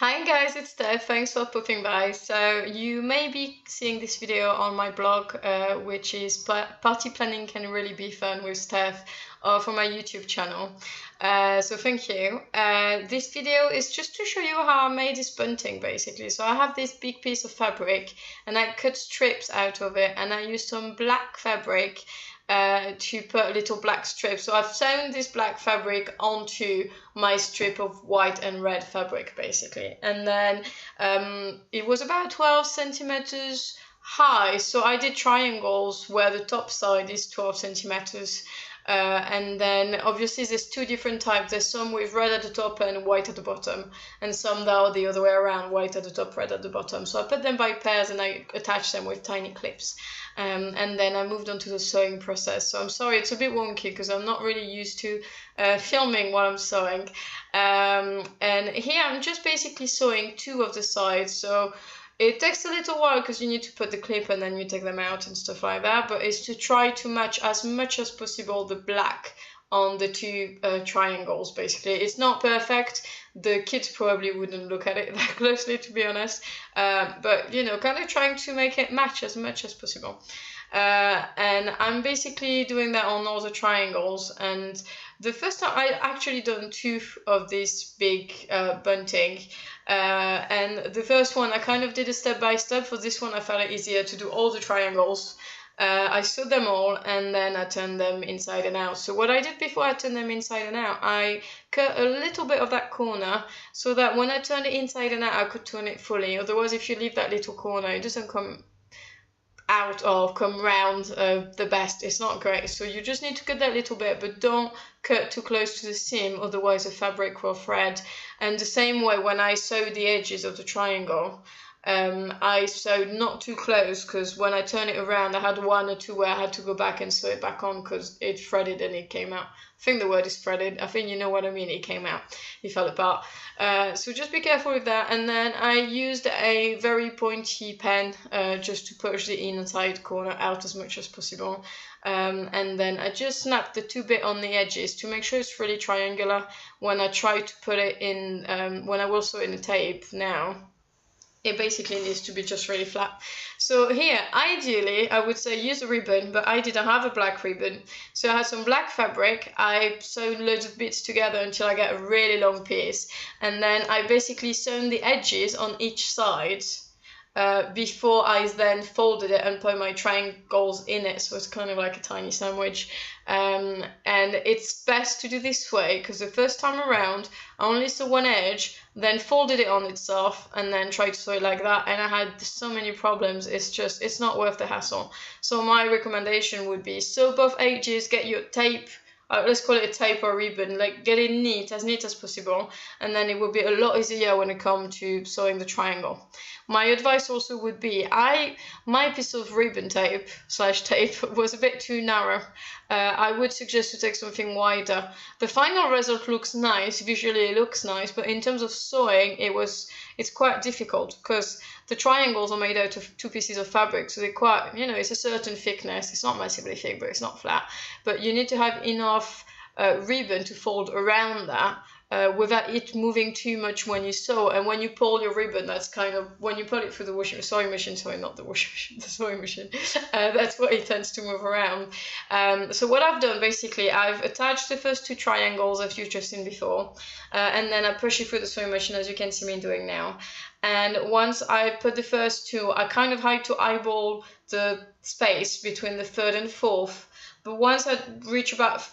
Hi guys, it's Steph. Thanks for popping by. So you may be seeing this video on my blog, which is Party Planning Can Really Be Fun with Steph, or for my YouTube channel. So thank you. This video is just to show you how I made this bunting basically. So I have this big piece of fabric and I cut strips out of it and I used some black fabric to put little black strips. So I've sewn this black fabric onto my strip of white and red fabric basically. And then it was about 12 centimeters high. So I did triangles where the top side is 12 centimeters. And then obviously there's two different types. There's some with red at the top and white at the bottom, and some that are the other way around, white at the top, red at the bottom. So I put them by pairs and I attach them with tiny clips. And then I moved on to the sewing process. So I'm sorry, it's a bit wonky because I'm not really used to filming while I'm sewing. And here I'm just basically sewing two of the sides. So it takes a little while because you need to put the clip and then you take them out and stuff like that, but it's to try to match as much as possible the black on the two triangles basically. It's not perfect. The kids probably wouldn't look at it that closely, to be honest, but you know, kind of trying to make it match as much as possible. And I'm basically doing that on all the triangles. And the first time I actually done two of this big bunting, and the first one I kind of did a step by step. For this one I found it easier to do all the triangles. I sewed them all and then I turned them inside and out. So what I did before I turned them inside and out, I cut a little bit of that corner so that when I turned it inside and out I could turn it fully. Otherwise, if you leave that little corner, it doesn't come out or come round the best. It's not great. So you just need to cut that little bit, but don't cut too close to the seam, otherwise the fabric will thread. And the same way when I sewed the edges of the triangle, I sewed not too close because when I turn it around I had one or two where I had to go back and sew it back on because it threaded and it came out. I think the word is threaded. I think you know what I mean. It came out. It fell apart. So just be careful with that. And then I used a very pointy pen just to push the inside corner out as much as possible. And then I just snapped the two bit on the edges to make sure it's really triangular when I try to put it in, when I will sew in the tape now. It basically needs to be just really flat. So here, ideally, I would say use a ribbon, but I didn't have a black ribbon. So I had some black fabric. I sewed loads of bits together until I get a really long piece. And then I basically sewn the edges on each side before I then folded it and put my triangles in it. So it's kind of like a tiny sandwich. And it's best to do this way because the first time around I only sew one edge, then folded it on itself and then tried to sew it like that, and I had so many problems. It's not worth the hassle. So my recommendation would be sew both edges, get your tape, let's call it a tape or ribbon, like get it neat as possible, and then it will be a lot easier when it comes to sewing the triangle. My advice also would be, my piece of ribbon tape / tape was a bit too narrow. I would suggest to take something wider. The final result looks nice, visually it looks nice, but in terms of sewing, it's quite difficult because the triangles are made out of two pieces of fabric, so they're quite, you know, it's a certain thickness. It's not massively thick, but it's not flat. But you need to have enough ribbon to fold around that without it moving too much when you sew. And when you pull your ribbon, that's kind of, when you put it through the sewing machine, sorry, not the washing machine, the sewing machine, that's what it tends to move around. So what I've done, basically, I've attached the first two triangles as you've just seen before, and then I push it through the sewing machine, as you can see me doing now. And once I put the first two, I kind of had to eyeball the space between the third and fourth. But once I reach about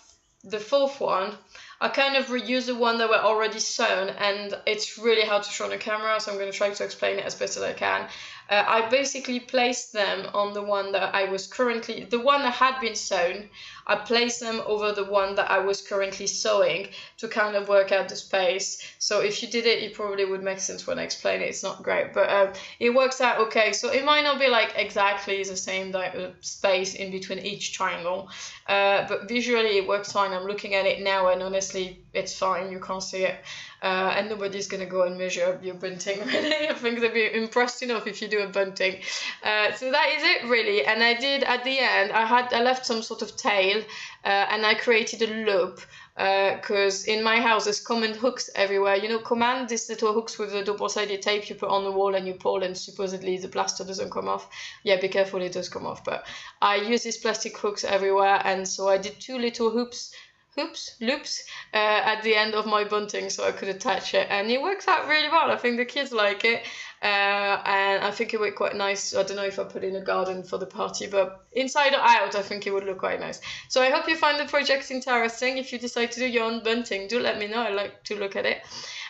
the fourth one, I kind of reuse the one that were already sewn, and it's really hard to show on the camera, so I'm going to try to explain it as best as I can. I basically placed them on the one that the one that had been sewn, I placed them over the one that I was currently sewing to kind of work out the space. So if you did it, it probably would make sense when I explain it. It's not great, but it works out okay. So it might not be like exactly the same space in between each triangle, but visually it works fine. I'm looking at it now and honestly, it's fine. You can't see it. and nobody's gonna go and measure up your bunting. Really, I think they'll be impressed enough if you do a bunting. So that is it really. And I did at the end, I left some sort of tail, and I created a loop. Because in my house there's common hooks everywhere. You know, command, these little hooks with the double-sided tape you put on the wall and you pull, and supposedly the plaster doesn't come off. Yeah, be careful, it does come off. But I use these plastic hooks everywhere, and so I did 2 little loops at the end of my bunting so I could attach it, and it works out really well. I think the kids like it, and I think it would quite nice. I don't know if I put in a garden for the party, but inside or out I think it would look quite nice. So I hope you find the project interesting. If you decide to do your own bunting, do let me know. I like to look at it.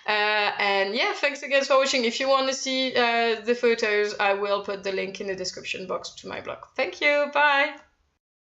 And yeah, thanks again for watching. If you want to see the photos, I will put the link in the description box to my blog. Thank you, bye.